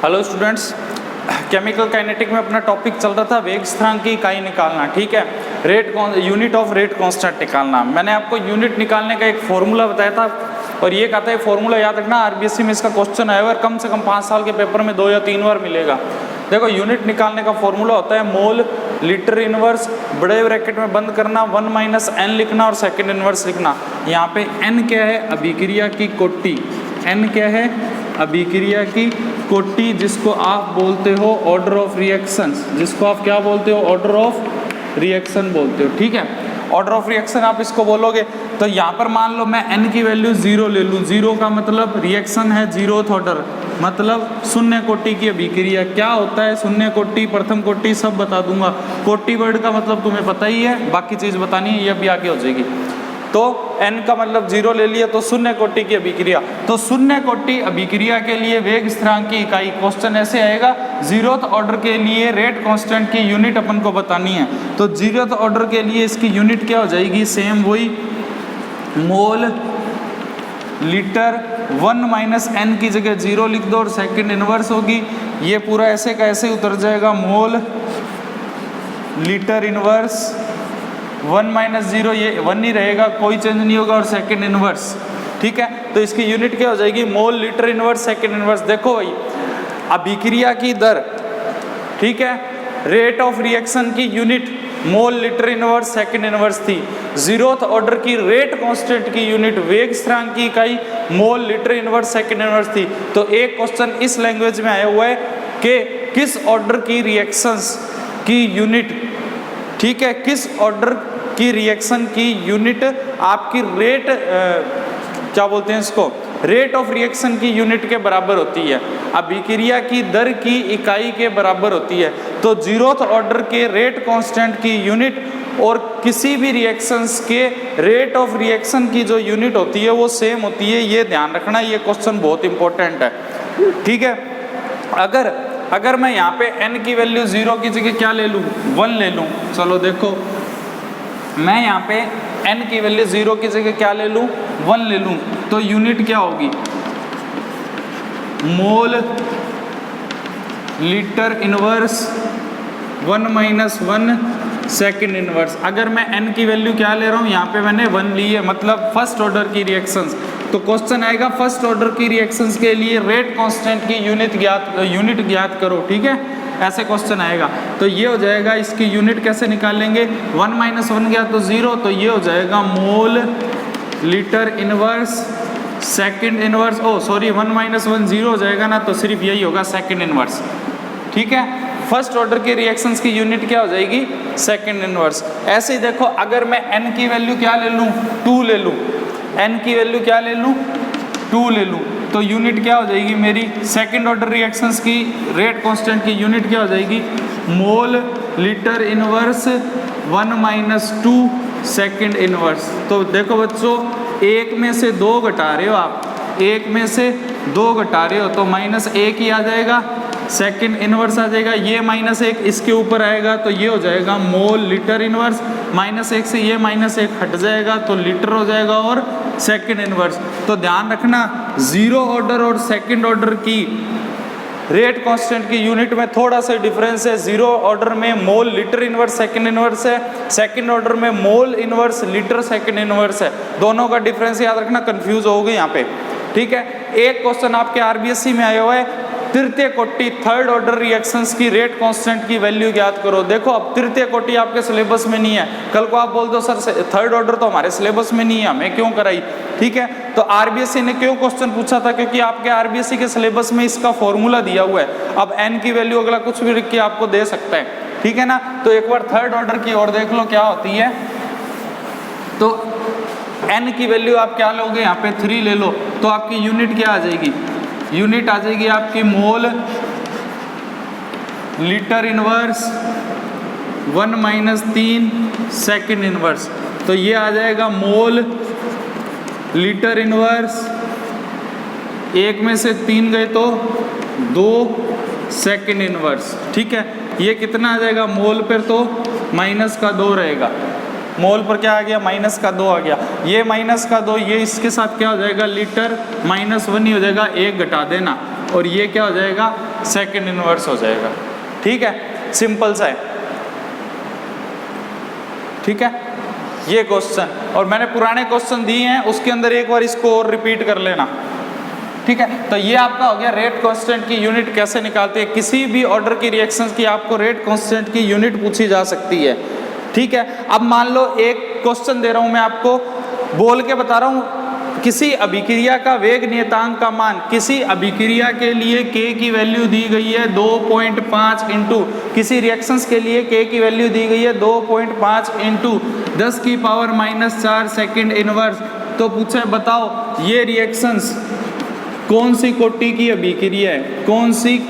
Hello students, chemical kinetic में अपना topic चल रहा था वेग स्थिरांक की इकाई निकालना। ठीक है, यूनिट ऑफ रेट कांस्टेंट निकालना। मैंने आपको यूनिट निकालने का एक फॉर्मूला बताया था और ये कहता है फॉर्मूला याद रखना, आरबीएससी में इसका क्वेश्चन आया हुआ है, कम से कम 5 साल के पेपर में 2 या 3 बार मिलेगा। देखो, यूनिट निकालने का फॉर्मूला होता है मोल लीटर इनवर्स, बड़े ब्रैकेट में बंद करना, 1 - n लिखना और सेकंड इनवर्स लिखना। यहाँ पे n क्या है? अभिक्रिया की कोटि। n क्या है? अभिक्रिया की कोटि, जिसको आप बोलते हो ऑर्डर ऑफ रिएक्शंस, जिसको आप क्या बोलते हो? ऑर्डर ऑफ रिएक्शन बोलते हो। ठीक है, ऑर्डर ऑफ रिएक्शन आप इसको बोलोगे। तो यहाँ पर मान लो मैं n की वैल्यू 0 ले लूँ। 0 का मतलब रिएक्शन है 0th ऑर्डर, मतलब शून्य कोटि की अभिक्रिया। क्या होता है शून्य कोटि, प्रथम कोटि, सब बता दूंगा। कोटि वर्ड का मतलब तुम्हें पता ही है, बाकी चीज़ बतानी है, ये भी आगे हो जाएगी। तो n का मतलब 0 ले लिया, तो शून्य कोटि की अभिक्रिया। तो शून्य कोटि अभिक्रिया के लिए वेग स्थिरांक की इकाई, क्वेश्चन ऐसे आएगा, 0th ऑर्डर के लिए रेट कांस्टेंट की यूनिट अपन को बतानी है। तो 0th ऑर्डर के लिए इसकी यूनिट क्या हो जाएगी? सेम वही, मोल लीटर। 1 - n की जगह 0 लिख दो और सेकंड इनवर्स होगी। ये पूरा ऐसे का ऐसे उतर जाएगा, मोल लीटर इनवर्स। 1 - 0, ये 1 ही रहेगा, कोई चेंज नहीं होगा, और सेकंड इनवर्स। ठीक है, तो इसकी यूनिट क्या हो जाएगी? Mole litre inverse second inverse. देखो भाई, अभिक्रिया की दर, ठीक है, रेट ऑफ रिएक्शन की unit mole litre inverse second inverse थी। 0th ऑर्डर की रेट कांस्टेंट की यूनिट वेग स्थिरांक की इकाई mole litre inverse second inverse थी। तो एक क्वेश्चन इस लैंग्वेज में आया हुआ है कि किस ऑर्डर की रिएक्शंस की यूनिट, ठीक है, किस ऑर्डर की रिएक्शन की यूनिट आपकी रेट क्या बोलते हैं इसको, रेट ऑफ रिएक्शन की यूनिट के बराबर होती है, अभिक्रिया की दर की इकाई के बराबर होती है। तो 0th ऑर्डर के रेट कांस्टेंट की यूनिट और किसी भी रिएक्शंस के रेट ऑफ रिएक्शन की जो यूनिट होती है वो सेम होती है, ये ध्यान रखना, ये क्वेश्चन बहुत इंपॉर्टेंट है। ठीक है, अगर मैं यहाँ पे n की वैल्यू 0 की जगह क्या ले लूँ? 1 ले लूँ। चलो देखो, मैं यहाँ पे n की वैल्यू 0 की जगह क्या ले लूँ? 1 ले लूँ। तो यूनिट क्या होगी? Mole litre inverse 1 - 1 second inverse. अगर मैं n की वैल्यू क्या ले रहा हूँ? यहाँ पे मैंने 1 ली है, मतलब फर्स्ट ऑर्डर की रिएक्शंस। तो क्वेश्चन आएगा फर्स्ट ऑर्डर की रिएक्शंस के लिए रेट कांस्टेंट की यूनिट ज्ञात करो। ठीक है, ऐसे क्वेश्चन आएगा। तो ये हो जाएगा, इसकी यूनिट कैसे निकालेंगे? 1 - 1 गया तो 0, तो ये हो जाएगा mole litre inverse second inverse. 1 - 1 0 हो जाएगा ना, तो सिर्फ यही होगा सेकंड इनवर्स। ठीक है, फर्स्ट ऑर्डर की रिएक्शंस की यूनिट क्या हो जाएगी? Second inverse. ऐसे ही देखो, अगर मैं n की वैल्यू क्या ले लूँ? 2 ले लूँ। n की वैल्यू क्या ले लूँ? 2 ले लूँ। तो यूनिट क्या हो जाएगी मेरी? सेकंड ऑर्डर रिएक्शंस की रेट कांस्टेंट की यूनिट क्या हो जाएगी? Mole litre inverse 1 - 2 second inverse. तो देखो बच्चों, 1 में से 2 घटा रहे हो आप, 1 में से 2 घटा रहे हो, तो -1 ही आ जाएगा, सेकंड इनवर्स आ जाएगा। ये -1 इसके ऊपर आएगा, तो ये हो जाएगा मोल लीटर इनवर्स। -1 से ये -1 हट जाएगा, तो लीटर हो जाएगा और सेकंड इनवर्स। तो ध्यान रखना, 0 ऑर्डर और सेकंड ऑर्डर की रेट कांस्टेंट की यूनिट में थोड़ा सा डिफरेंस है। 0 ऑर्डर में mole litre inverse second inverse है, सेकंड ऑर्डर में mole inverse litre second inverse है। दोनों का डिफरेंस याद रखना, कंफ्यूज हो गए यहाँ पे। ठीक है, एक क्वेश्चन आपके आरबीएससी में आया हुआ है, तृतीय कोटि थर्ड ऑर्डर रिएक्शंस की रेट कांस्टेंट की वैल्यू ज्ञात करो। देखो, अब तृतीय कोटि आपके सिलेबस में नहीं है, कल को आप बोल दो सर थर्ड ऑर्डर तो हमारे सिलेबस में नहीं है, हमें क्यों कराई? ठीक है, तो आरबीएससी ने क्यों क्वेश्चन पूछा था? क्योंकि आपके आरबीएससी के सिलेबस में इसका फॉर्मूला दिया हुआ है। अब n की वैल्यू अगला कुछ भी लिख के आपको दे सकता है। ठीक है ना, तो एक बार थर्ड ऑर्डर की ओर देख लो क्या होती है। तो n की वैल्यू आप क्या लोगे? यहाँ पे 3 ले लो, तो आपकी यूनिट क्या आ जाएगी? यूनिट आ जाएगी आपकी mole litre inverse 1 - 3 second inverse. तो ये आ जाएगा मोल लीटर इनवर्स, 1 में से 3 गए तो 2 सेकंड इनवर्स। ठीक है, ये कितना आ जाएगा? मोल पर तो -2 रहेगा, मोल पर क्या आ गया? -2 आ गया। ये -2, ये इसके साथ क्या हो जाएगा? लीटर -1 ही हो जाएगा, 1 घटा देना, और ये क्या हो जाएगा? सेकंड इनवर्स हो जाएगा। ठीक है, सिंपल सा है। ठीक है, ये क्वेश्चन, और मैंने पुराने क्वेश्चन दिए हैं, उसके अंदर एक बार इसको और रिपीट कर लेना। ठीक है, तो ये आपका हो गया रेट कांस्टेंट की यूनिट कैसे निकालते हैं। किसी भी ऑर्डर की रिएक्शंस की आपको रेट कांस्टेंट की यूनिट पूछी जा सकती है। ठीक है, अब मान लो एक क्वेश्चन दे रहा हूं मैं आपको, बोल के बता रहा हूं, किसी अभिक्रिया का वेग नियतांक का मान, किसी अभिक्रिया के लिए k की वैल्यू दी गई है 2.5 इंटू, किसी रिएक्शंस के लिए k की वैल्यू दी गई है 2.5 इंटू 10⁻⁻⁴ सेकंड इनवर्स। तो पूछे बताओ ये रिएक्शंस कौन सी कोटि की अभिक्रिया है, कौन सी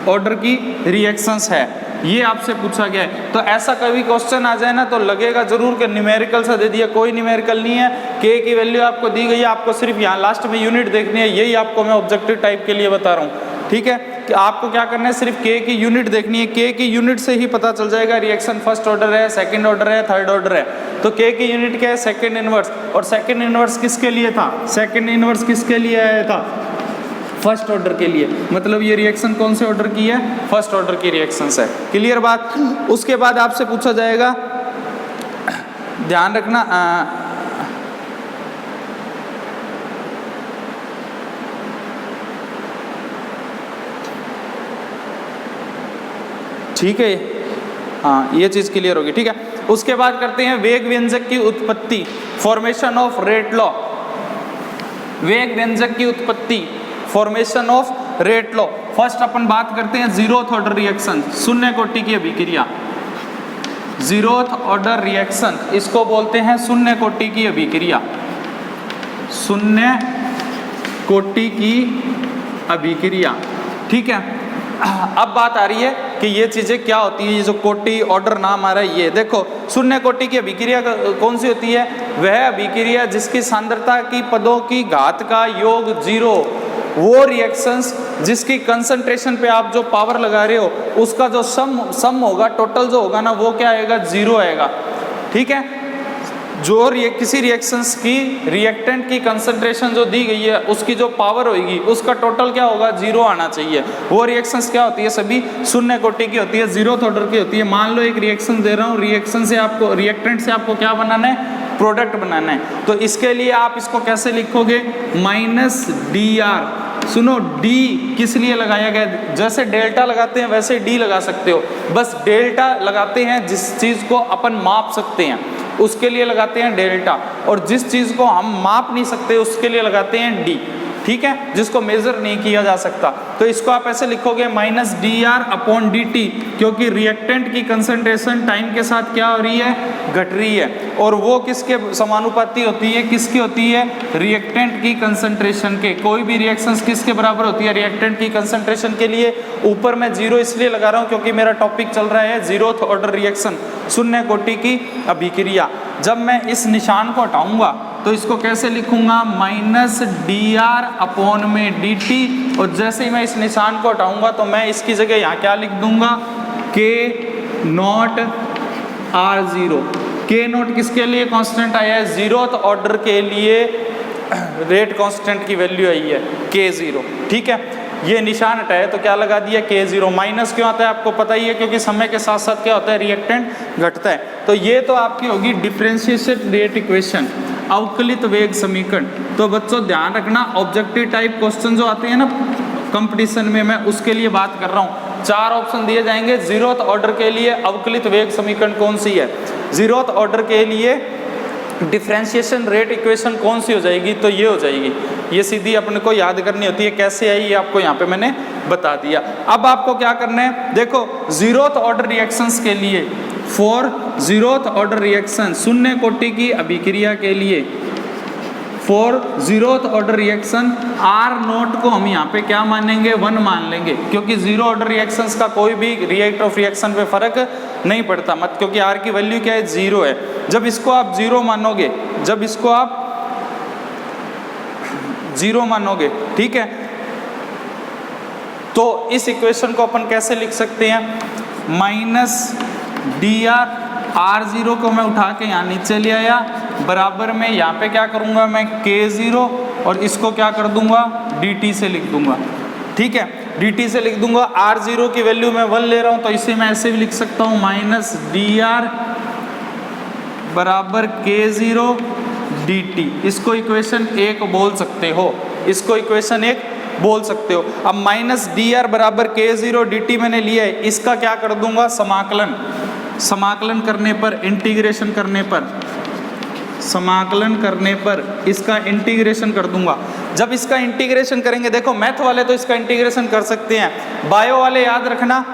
ऑर्डर की रिएक्शंस है, ये आपसे पूछा गया है। तो ऐसा कभी क्वेश्चन आ जाए ना तो लगेगा जरूर कि न्यूमेरिकल सा दे दिया, कोई न्यूमेरिकल नहीं है, k की वैल्यू आपको दी गई है, आपको सिर्फ यहाँ लास्ट में यूनिट देखनी है। यही आपको मैं ऑब्जेक्टिव टाइप के लिए बता रहा हूँ। ठीक है, कि आपको क्या करना है, सिर्फ k की यूनिट देखनी है। k की यूनिट से ही पता चल जाएगा रिएक्शन फर्स्ट ऑर्डर है, सेकंड ऑर्डर है, थर्ड ऑर्डर है। तो k की यूनिट क्या है, सेकंड इनवर्स। और सेकंड इनवर्स किसके लिए था, सेकंड इनवर्स किसके लिए आया था, फर्स्ट ऑर्डर के लिए। मतलब ये रिएक्शन कौन से ऑर्डर की है, फर्स्ट ऑर्डर की रिएक्शंस है। क्लियर बात। उसके बाद आपसे पूछा जाएगा, ध्यान रखना, ठीक है, हाँ ये चीज क्लियर होगी। ठीक है, उसके बाद करते हैं वेग व्यंजक की उत्पत्ति, फॉर्मेशन ऑफ रेट लॉ। वेग व्यंजक की उत्पत्ति, formation of rate law. First अपन बात करते हैं जीरोथ ऑर्डर रिएक्शन, शून्य कोटि की अभिक्रिया। जीरोथ ऑर्डर रिएक्शन, इसको बोलते हैं शून्य कोटि की अभिक्रिया, शून्य कोटि की अभिक्रिया। ठीक है, अब बात आ रही है कि ये चीजें क्या होती है, ये जो कोटि ऑर्डर नाम आ रहा है, ये देखो शून्य कोटि की अभिक्रिया कौन सी होती है, वह अभिक्रिया जिसकी सांद्रता की पदों की घात का योग 0, वो रिएक्शंस जिसकी कंसंट्रेशन पे आप जो पावर लगा रहे हो उसका जो सम होगा, टोटल जो होगा ना, वो क्या आएगा, 0 आएगा। ठीक है, जो किसी रिएक्शंस की रिएक्टेंट की कंसंट्रेशन जो दी गई है उसकी जो पावर होगी उसका टोटल क्या होगा, 0 आना चाहिए। वो रिएक्शंस क्या होती है, सभी शून्य कोटि की होती है, जीरोथ ऑर्डर की होती है। मान लो एक रिएक्शन दे रहा हूँ, रिएक्शन से आपको, रिएक्टेंट से आपको क्या बनाना है, प्रोडक्ट बनाना है। तो इसके लिए आप इसको कैसे लिखोगे, -dr। सुनो, d किस लिए लगाया गया, जैसे डेल्टा लगाते हैं वैसे d लगा सकते हो, बस डेल्टा लगाते हैं जिस चीज को अपन माप सकते हैं उसके लिए लगाते हैं डेल्टा, और जिस चीज को हम माप नहीं सकते उसके लिए लगाते हैं d। ठीक है, जिसको मेजर नहीं किया जा सकता। तो इसको आप ऐसे लिखोगे -dr/dt, क्योंकि रिएक्टेंट की कंसंट्रेशन टाइम के साथ क्या हो रही है, घट रही है, और वो किसके समानुपाती होती है, किसकी होती है, रिएक्टेंट की कंसंट्रेशन के। कोई भी रिएक्शंस किसके बराबर होती है, रिएक्टेंट की कंसंट्रेशन के लिए। ऊपर मैं 0 इसलिए लगा रहा हूँ क्योंकि मेरा टॉपिक चल रहा है जीरोथ ऑर्डर रिएक्शन, शून्य कोटि की अभिक्रिया। जब मैं इस निशान को हटाऊंगा तो इसको कैसे लिखूंगा, -dr/dt, और जैसे ही मैं इस निशान को हटाऊंगा तो मैं इसकी जगह यहाँ क्या लिख दूंगा, k0 r0। k0 किसके लिए कांस्टेंट आया है, जीरोथ ऑर्डर के लिए रेट कांस्टेंट की वैल्यू आई है k0। ठीक है, ये निशान हटाया तो क्या लगा दिया, k0। माइनस क्यों आता है आपको पता ही है, क्योंकि समय के साथ साथ क्या होता है, रिएक्टेंट घटता है। तो ये तो आपकी होगी डिफरेंशिएशन रेट इक्वेशन, अवकलित वेग समीकरण। तो बच्चों ध्यान रखना, ऑब्जेक्टिव टाइप क्वेश्चन जो आते हैं ना कंपटीशन में, मैं उसके लिए बात कर रहा हूँ। 4 ऑप्शन दिए जाएंगे, जीरोथ ऑर्डर के लिए अवकलित वेग समीकरण कौन सी है, जीरोथ ऑर्डर के लिए डिफरेंशिएशन रेट इक्वेशन कौन सी हो जाएगी, तो ये हो जाएगी। ये सीधी अपने को याद करनी होती है, कैसे आई ये आपको यहाँ पे मैंने बता दिया। अब आपको क्या करना है, देखो जीरोथ ऑर्डर रिएक्शंस के लिए, फॉर जीरोथ ऑर्डर रिएक्शन, शून्य कोटि की अभिक्रिया के लिए, for zeroth order reaction R0 को हम यहाँ पे क्या मानेंगे, 1 मान लेंगे, क्योंकि जीरो ऑर्डर रिएक्शंस का कोई भी रिएक्टर ऑफ रिएक्शन पे फर्क नहीं पड़ता मत, क्योंकि R की वैल्यू क्या है, 0 है। जब इसको आप 0 मानोगे, जब इसको आप 0 मानोगे, ठीक है, तो इस इक्वेशन को अपन कैसे लिख सकते हैं, -dr, R0 को मैं उठा के यहाँ नीचे ले आया, बराबर में यहाँ पे क्या करूँगा मैं, k0, और इसको क्या कर दूंगा, dt से लिख दूंगा। ठीक है, dt से लिख दूंगा r0 की वैल्यू मैं 1 ले रहा हूं, तो इसे मैं ऐसे भी लिख सकता हूं माइनस dr बराबर k0 dt। इसको इक्वेशन 1 बोल सकते हो, इसको इक्वेशन 1 बोल सकते हो। अब माइनस dr बराबर k0 dt मैंने लिया है, इसका क्या कर दूंगा समाकलन, समाकलन करने पर, इंटीग्रेशन करने पर, समाकलन करने पर इसका इंटीग्रेशन कर दूंगा। जब इसका इंटीग्रेशन करेंगे, देखो मैथ वाले तो इसका इंटीग्रेशन कर सकते हैं, बायो वाले याद रखना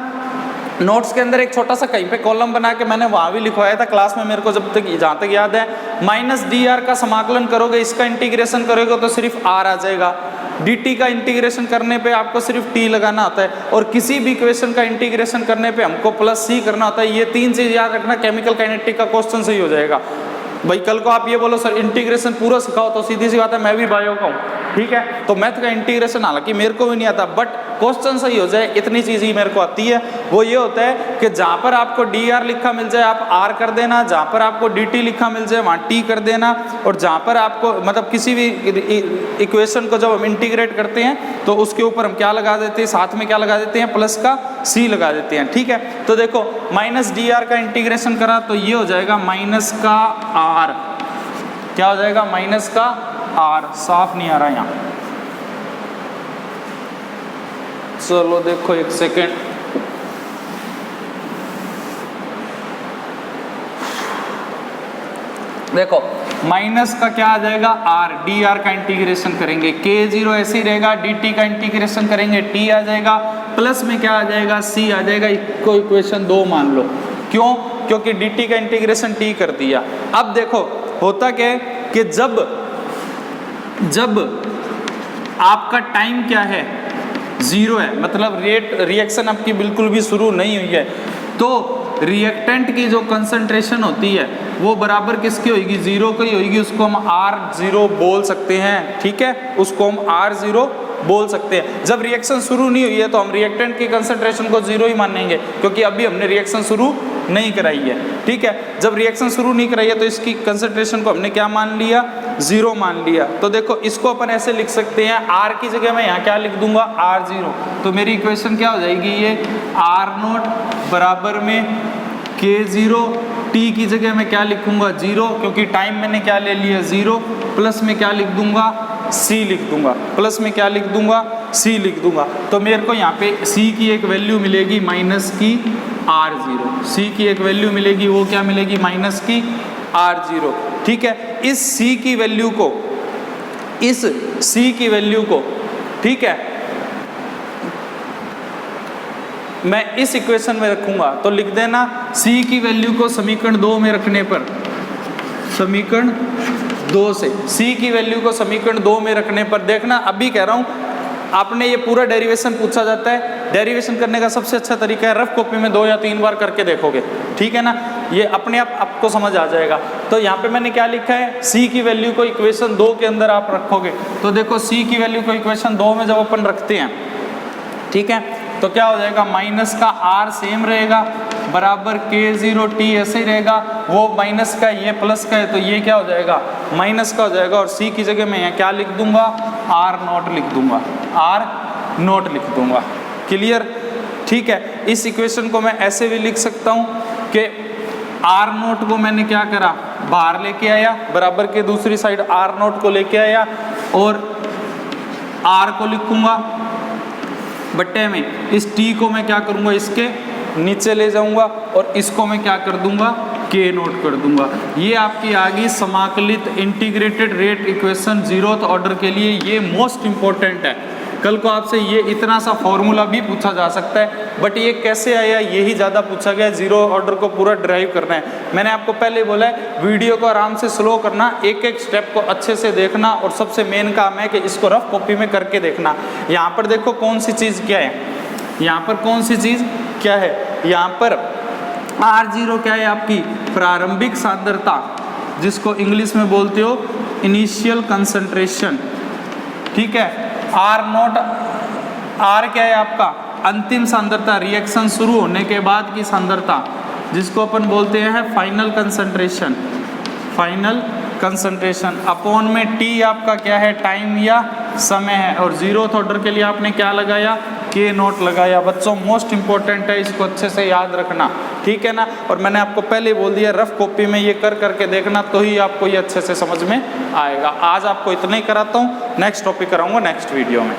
नोट्स के अंदर एक छोटा सा कहीं पे कॉलम बना के मैंने वहां भी लिखवाया था क्लास में, मेरे को जब तक जहां तक याद है, माइनस dr का समाकलन करोगे, इसका इंटीग्रेशन करोगे तो सिर्फ r आ जाएगा। dt का इंटीग्रेशन करने पे आपको सिर्फ t लगाना होता है, और किसी भी इक्वेशन का इंटीग्रेशन करने पे हमको प्लस c करना होता है। ये 3 चीज याद रखना, केमिकल काइनेटिक का क्वेश्चन सही हो जाएगा। भाई कल को आप ये बोलो सर इंटीग्रेशन पूरा सिखाओ, तो सीधी सी बात है मैं भी बायो का हूँ, ठीक है। तो मैथ का इंटीग्रेशन हालांकि मेरे को भी नहीं आता, बट क्वेश्चन सही हो जाए इतनी चीज ही मेरे को आती है। वो ये होता है कि जहाँ पर आपको dr लिखा मिल जाए आप r कर देना, जहाँ पर आपको dt लिखा मिल जाए वहाँ t कर देना, और जहाँ पर आपको मतलब किसी भी इक्वेशन को जब हम इंटीग्रेट करते हैं तो उसके ऊपर हम क्या लगा देते हैं, साथ में क्या लगा देते हैं, प्लस का c लगा देते हैं, ठीक है। तो देखो माइनस dr का इंटीग्रेशन करा तो ये हो जाएगा माइनस का r, क्या हो जाएगा माइनस का r, साफ नहीं आ रहा यहाँ, चलो देखो एक सेकेंड, देखो माइनस का क्या आ जाएगा r, dr का इंटीग्रेशन करेंगे k0 ऐसे ही रहेगा, dt का इंटीग्रेशन करेंगे t आ जाएगा, प्लस में क्या आ जाएगा c आ जाएगा, इसको इक्वेशन 2 मान लो। क्यों? क्योंकि dt का इंटीग्रेशन t कर दिया। अब देखो होता क्या है कि जब आपका टाइम क्या है 0 है, मतलब रिएक्शन आपकी बिल्कुल भी शुरू नहीं हुई है, तो रिएक्टेंट की जो कंसंट्रेशन होती है वो बराबर किसकी होगी, 0 की होगी, उसको हम R0 बोल सकते हैं, ठीक है, उसको हम R0 बोल सकते हैं। जब रिएक्शन शुरू नहीं हुई है तो हम रिएक्टेंट की कंसंट्रेशन को 0 ही मानेंगे, क्योंकि अभी हमने रिएक्शन शुरू नहीं कराई है, ठीक है। जब रिएक्शन शुरू नहीं कराई है तो इसकी कंसंट्रेशन को हमने क्या मान लिया, 0 मान लिया। तो देखो इसको अपन ऐसे लिख सकते हैं, R की जगह मैं यहाँ क्या लिख दूंगा, R0, तो मेरी इक्वेशन क्या हो जाएगी, ये R0 बराबर में K0, T की जगह मैं क्या लिखूंगा 0, क्योंकि टाइम मैंने क्या ले लिया 0, प्लस में क्या लिख दूंगा C लिख दूंगा, प्लस में क्या लिख दूंगा C लिख दूंगा। तो मेरे को यहाँ पे C की एक वैल्यू मिलेगी माइनस की R0, C की एक वैल्यू मिलेगी, वो क्या मिलेगी माइनस की R0, ठीक है। इस C की वैल्यू को, इस C की वैल्यू को, ठीक है, मैं इस इक्वेशन में रखूंगा, तो लिख देना C की वैल्यू को समीकरण 2 में रखने पर, समीकरण 2 से C की वैल्यू को समीकरण 2 में रखने पर, देखना अभी कह रहा हूं आपने ये पूरा डेरिवेशन पूछा जाता है, डेरिवेशन करने का सबसे अच्छा तरीका है रफ कॉपी में 2 या 3 बार करके देखोगे, ठीक है ना, ये अपने आप आपको समझ आ जाएगा। तो यहाँ पे मैंने क्या लिखा है, C की वैल्यू को इक्वेशन 2 के अंदर आप रखोगे, तो देखो C की वैल्यू को इक्वेशन 2 में जब अपन रखते हैं, ठीक है, तो क्या हो जाएगा माइनस का R सेम रहेगा, बराबर K0 T ऐसे ही रहेगा, वो माइनस का ये प्लस का है, तो ये क्या हो जाएगा माइनस का हो जाएगा, और C की जगह मैं यहाँ क्या लिख दूंगा R0 लिख दूंगा, R0 लिख दूंगा, क्लियर, ठीक है। इस इक्वेशन को मैं ऐसे भी लिख सकता हूँ कि R0 को मैंने क्या करा, बाहर लेके आया, बराबर के दूसरी साइड R0 को लेके आया, और R को लिखूंगा बट्टे में, इस T को मैं क्या करूंगा इसके नीचे ले जाऊंगा, और इसको मैं क्या कर दूंगा K0 कर दूंगा। ये आपकी आ गई समाकलित integrated rate equation 0th order के लिए, ये मोस्ट इंपॉर्टेंट है। कल को आपसे ये इतना सा फॉर्मूला भी पूछा जा सकता है, बट ये कैसे आया यही ज़्यादा पूछा गया, 0 ऑर्डर को पूरा ड्राइव करना है। मैंने आपको पहले बोला है वीडियो को आराम से स्लो करना, एक एक स्टेप को अच्छे से देखना, और सबसे मेन काम है कि इसको रफ कॉपी में करके देखना। यहाँ पर देखो कौन सी चीज़ क्या है, यहाँ पर कौन सी चीज़ क्या है, यहाँ पर R0 क्या है आपकी प्रारंभिक सांद्रता, जिसको इंग्लिश में बोलते हो इनिशियल कंसंट्रेशन, ठीक है। R0, R क्या है आपका अंतिम सांद्रता, रिएक्शन शुरू होने के बाद की सांद्रता, जिसको अपन बोलते हैं final concentration, final concentration, upon में T आपका क्या है टाइम या समय है, और 0th ऑर्डर के लिए आपने क्या लगाया के नॉट लगाया। बच्चों मोस्ट इंपॉर्टेंट है, इसको अच्छे से याद रखना, ठीक है ना। और मैंने आपको पहले ही बोल दिया रफ कॉपी में ये कर करके देखना, तो ही आपको ये अच्छे से समझ में आएगा। आज आपको इतना ही कराता हूँ, नेक्स्ट टॉपिक कराऊंगा नेक्स्ट वीडियो में।